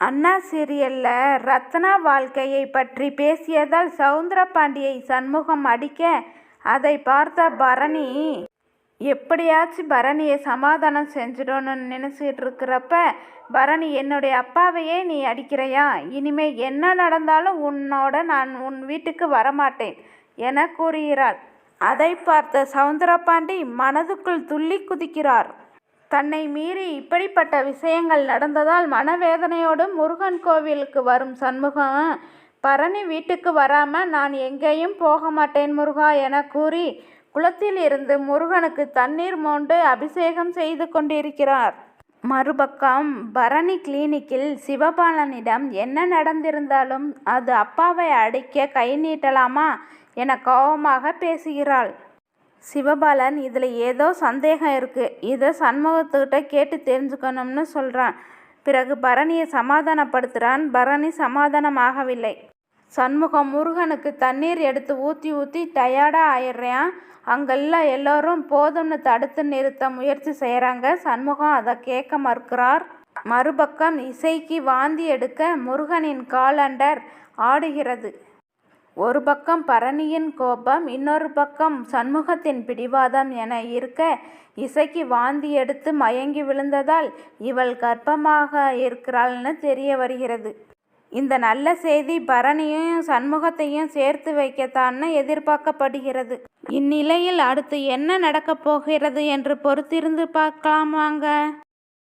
அண்ணா சீரியல்ல ரத்னா வாழ்க்கையை பற்றி பேசியதால் சவுந்தரபாண்டியை சண்முகம் அடிக்க, அதை பார்த்த பரணி எப்படியாச்சும் பரணியை சமாதானம் செஞ்சிடணும்னு நினச்சிட்டு இருக்கிறப்ப, பரணி என்னுடைய அப்பாவையே நீ அடிக்கிறையா, இனிமே என்ன நடந்தாலும் உன்னோட நான் உன் வீட்டுக்கு வரமாட்டேன் என கூறுகிறாள். அதை பார்த்த சவுந்தரபாண்டி மனதுக்குள் துள்ளி குதிக்கிறார். தன்னை மீறி இப்படிப்பட்ட விஷயங்கள் நடந்ததால் மனவேதனையோடு முருகன் கோவிலுக்கு வரும் சண்முகம், பரணி வீட்டுக்கு வராம நான் எங்கேயும் போக மாட்டேன் முருகா என கூறி குளத்தில் இருந்து முருகனுக்கு தண்ணீர் மோண்டு அபிஷேகம் செய்து கொண்டிருக்கிறார். மறுபக்கம் பரணி கிளினிக்கில் சிவபாலனிடம் என்ன நடந்திருந்தாலும் அது அப்பாவை அடிக்க கை நீட்டலாமா என கோபமாக பேசுகிறாள். சிவபாலன் இதில் ஏதோ சந்தேகம் இருக்குது, இதை சண்முகத்துக்கிட்ட கேட்டு தெரிஞ்சுக்கணும்னு சொல்கிறான். பிறகு பரணியை சமாதானப்படுத்துகிறான். பரணி சமாதானமாகவில்லை. சண்முகம் முருகனுக்கு தண்ணீர் எடுத்து ஊற்றி ஊற்றி டயர்டாக ஆயிடுறான். அங்கெல்லாம் எல்லோரும் போதும்னு தடுத்து நிறுத்த முயற்சி செய்கிறாங்க. சண்முகம் அதை கேட்க மறுக்கிறார். மறுபக்கம் இசைக்கு வாந்தி எடுக்க முருகனின் காலண்டர் ஆடுகிறது. ஒரு பக்கம் பரணியின் கோபம், இன்னொரு பக்கம் சண்முகத்தின் பிடிவாதம் என இருக்க, இசைக்கு வாந்தி எடுத்து மயங்கி விழுந்ததால் இவள் கர்ப்பமாக இருக்கிறாள்னு தெரிய வருகிறது. இந்த நல்ல செய்தி பரணியையும் சண்முகத்தையும் சேர்த்து வைக்கத்தான்னு எதிர்பார்க்கப்படுகிறது. இந்நிலையில் அடுத்து என்ன நடக்கப் போகிறது என்று பொறுத்திருந்து பார்க்கலாம் வாங்க.